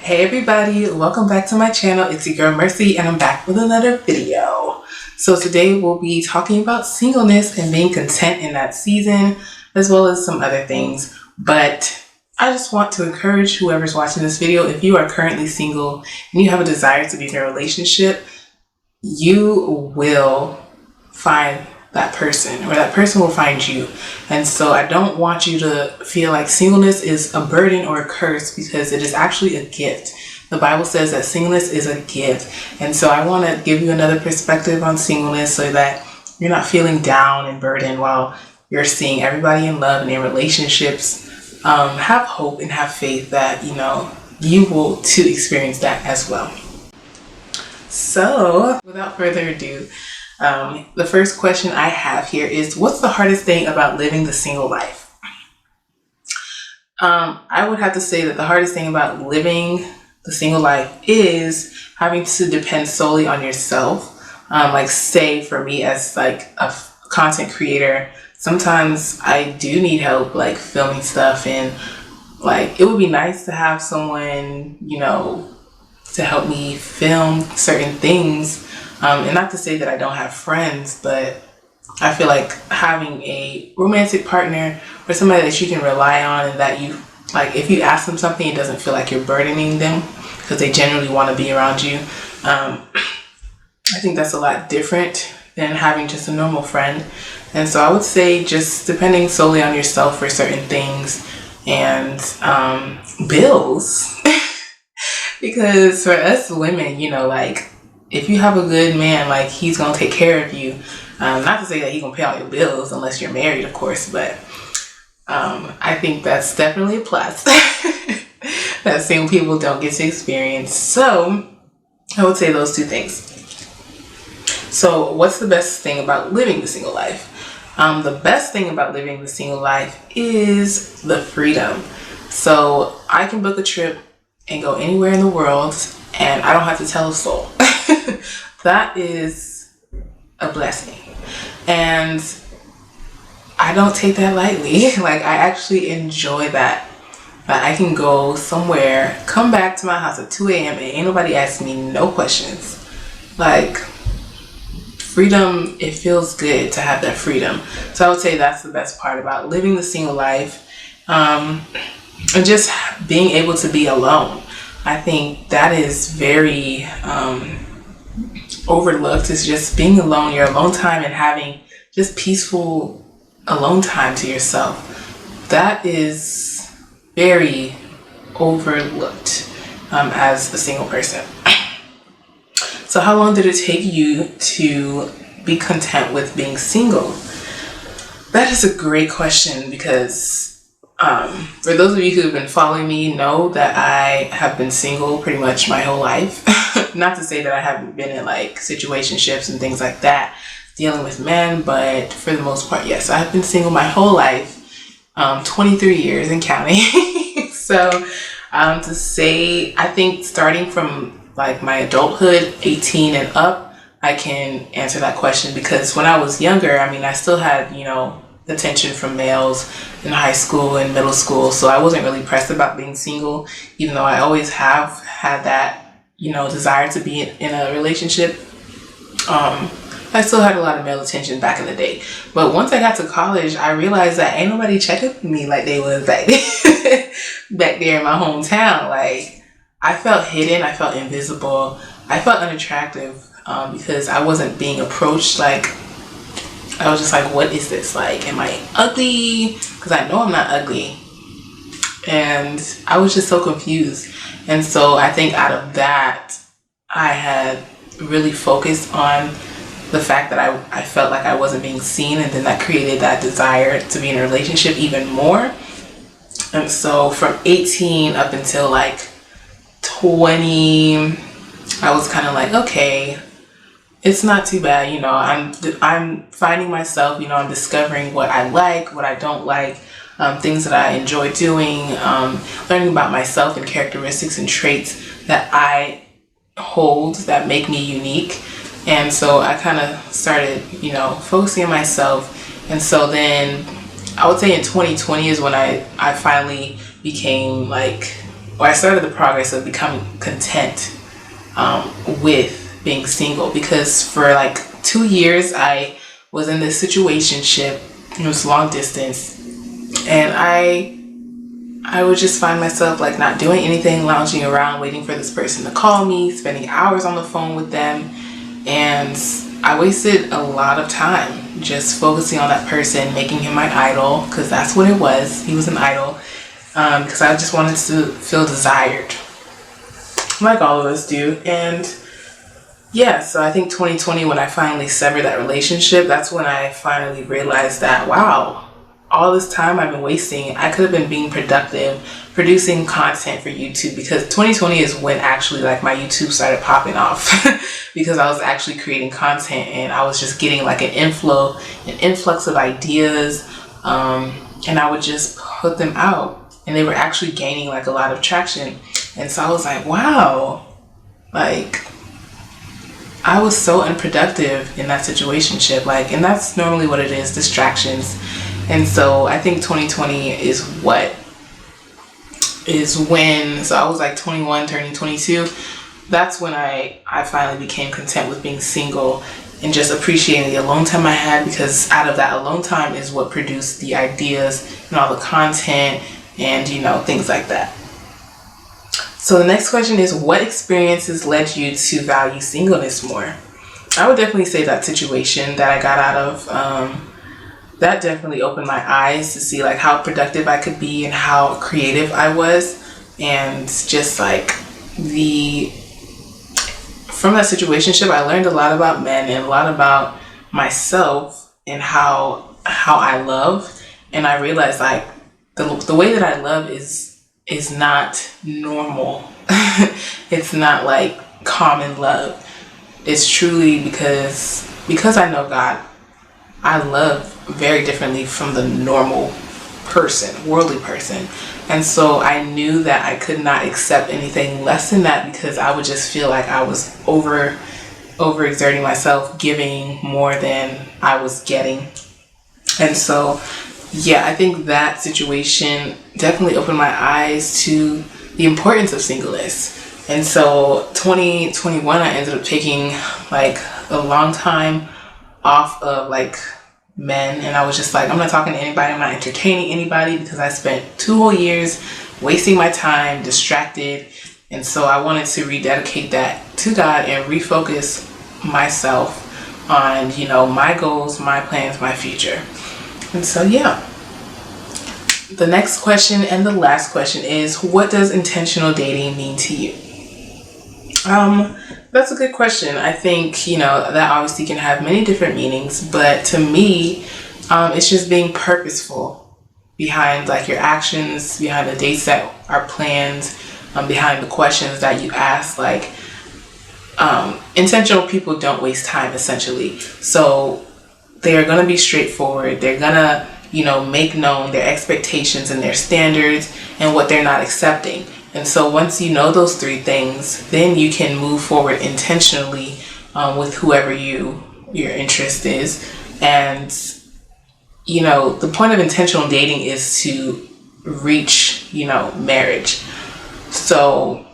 Hey everybody, welcome back to my channel. It's your girl Mercy and I'm back with another video. So today we'll be talking about singleness and being content in that season, as well as some other things. But I just want to encourage whoever's watching this video, if you are currently single and you have a desire to be in a relationship, you will find that person, or that person will find you. And so I don't want you to feel like singleness is a burden or a curse, because it is actually a gift. The Bible says that singleness is a gift. And so I want to give you another perspective on singleness so that you're not feeling down and burdened while you're seeing everybody in love and in relationships. Have hope and have faith that, you will too experience that as well. So without further ado, the first question I have here is, what's the hardest thing about living the single life? I would have to say that the hardest thing about living the single life is having to depend solely on yourself. Like say for me as like a content creator, sometimes I do need help like filming stuff, and like it would be nice to have someone, to help me film certain things. And not to say that I don't have friends, but I feel like having a romantic partner or somebody that you can rely on, and that you, like, if you ask them something, it doesn't feel like you're burdening them, because they generally want to be around you. I think that's a lot different than having just a normal friend. And so I would say just depending solely on yourself for certain things, and bills. Because for us women, like, if you have a good man, like, he's gonna take care of you. Not to say that he's gonna pay all your bills unless you're married, of course, but I think that's definitely a plus that single people don't get to experience. So I would say those two things. So what's the best thing about living the single life? The best thing about living the single life is the freedom. So I can book a trip and go anywhere in the world, and I don't have to tell a soul. That is a blessing, and I don't take that lightly. Like, I actually enjoy that I can go somewhere, come back to my house at 2 a.m. and ain't nobody asking me no questions. Like, freedom, it feels good to have that freedom. So I would say that's the best part about living the single life, and just being able to be alone. I think that is very overlooked, is just being alone, your alone time, and having just peaceful alone time to yourself. That is very overlooked as a single person. So how long did it take you to be content with being single? That is a great question, because for those of you who have been following me know that I have been single pretty much my whole life. Not to say that I haven't been in like situationships and things like that, dealing with men, but for the most part, yes, I've been single my whole life, 23 years and counting. So to say, I think starting from like my adulthood, 18 and up, I can answer that question, because when I was younger, I still had, attention from males in high school and middle school, so I wasn't really pressed about being single, even though I always have had that, desire to be in a relationship. I still had a lot of male attention back in the day, but once I got to college, I realized that ain't nobody checking for me like they was back back there in my hometown. Like, I felt hidden, I felt invisible, I felt unattractive, because I wasn't being approached. Like, I was just like, what is this? Like, am I ugly? Because I know I'm not ugly. And I was just so confused. And so I think out of that, I had really focused on the fact that I felt like I wasn't being seen. And then that created that desire to be in a relationship even more. And so from 18 up until like 20, I was kind of like, okay, it's not too bad, I'm finding myself, I'm discovering what I like, what I don't like, things that I enjoy doing, learning about myself and characteristics and traits that I hold that make me unique. And so I kind of started, focusing on myself. And so then I would say in 2020 is when I finally became like or I started the progress of becoming content with being single, because for like 2 years I was in this situationship. It was long distance, and I would just find myself like not doing anything, lounging around, waiting for this person to call me, spending hours on the phone with them. And I wasted a lot of time just focusing on that person, making him my idol, because that's what it was. He was an idol, because I just wanted to feel desired, like all of us do. And yeah, so I think 2020, when I finally severed that relationship, that's when I finally realized that, wow, all this time I've been wasting, I could have been being productive, producing content for YouTube, because 2020 is when actually like my YouTube started popping off because I was actually creating content, and I was just getting like an influx of ideas, and I would just put them out, and they were actually gaining like a lot of traction. And so I was like, wow, like I was so unproductive in that situationship, like, and that's normally what it is, distractions. And so I think 2020 is when, so I was like 21 turning 22. That's when I finally became content with being single and just appreciating the alone time I had, because out of that alone time is what produced the ideas and all the content and, you know, things like that. So the next question is, what experiences led you to value singleness more? I would definitely say that situation that I got out of, that definitely opened my eyes to see like how productive I could be and how creative I was. And just like from that situationship, I learned a lot about men and a lot about myself and how I love. And I realized like the way that I love is not normal. It's not like common love. It's truly because I know God, I love very differently from the normal person, worldly person. And so I knew that I could not accept anything less than that, because I would just feel like I was overexerting myself, giving more than I was getting. And so, yeah, I think that situation definitely opened my eyes to the importance of singleness. And so 2021, I ended up taking like a long time off of like men, and I was just like, I'm not talking to anybody, I'm not entertaining anybody, because I spent 2 whole years wasting my time, distracted. And so I wanted to rededicate that to God and refocus myself on, you know, my goals, my plans, my future. And so yeah, the next question and the last question is, what does intentional dating mean to you? That's a good question. I think, you know, that obviously can have many different meanings, but to me, it's just being purposeful behind like your actions, behind the dates that are planned, behind the questions that you ask. Like, intentional people don't waste time, essentially. So they are going to be straightforward. They're going to, you know, make known their expectations and their standards and what they're not accepting. And so once you know those 3 things, then you can move forward intentionally with whoever your interest is. And, you know, the point of intentional dating is to reach, you know, marriage. So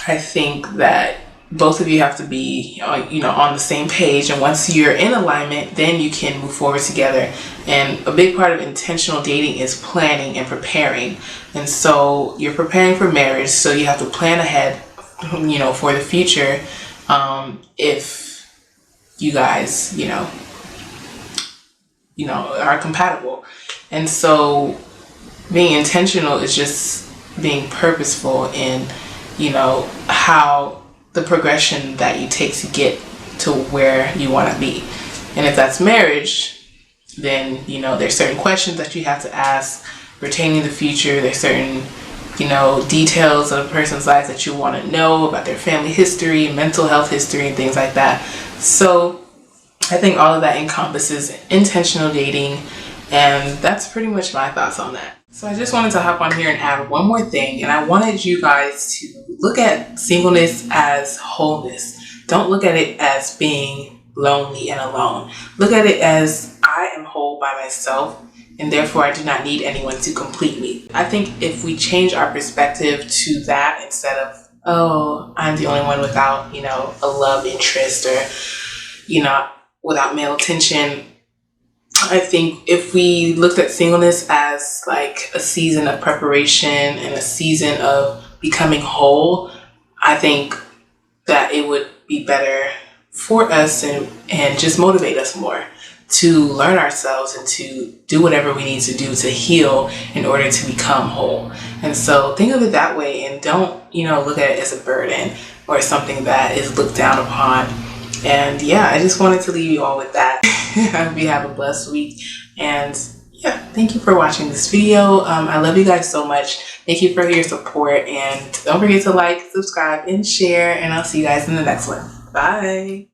I think that both of you have to be, you know, on the same page. And once you're in alignment, then you can move forward together. And a big part of intentional dating is planning and preparing. And so you're preparing for marriage, so you have to plan ahead, you know, for the future. If you guys, you know, are compatible. And so being intentional is just being purposeful in, you know, how the progression that you take to get to where you want to be. And if that's marriage, then, you know, there's certain questions that you have to ask pertaining to the future. There's certain, you know, details of a person's life that you want to know about their family history, mental health history, and things like that. So I think all of that encompasses intentional dating, and that's pretty much my thoughts on that. So I just wanted to hop on here and add one more thing, and I wanted you guys to look at singleness as wholeness. Don't look at it as being lonely and alone. Look at it as I am whole by myself, and therefore I do not need anyone to complete me. I think if we change our perspective to that instead of, oh, I'm the only one without, a love interest or, without male attention, I think if we looked at singleness as like a season of preparation and a season of becoming whole, I think that it would be better for us and just motivate us more to learn ourselves and to do whatever we need to do to heal in order to become whole. And so think of it that way, and don't, look at it as a burden or something that is looked down upon. And yeah, I just wanted to leave you all with that. I hope you have a blessed week. And yeah, thank you for watching this video. I love you guys so much. Thank you for your support. And don't forget to like, subscribe, and share. And I'll see you guys in the next one. Bye.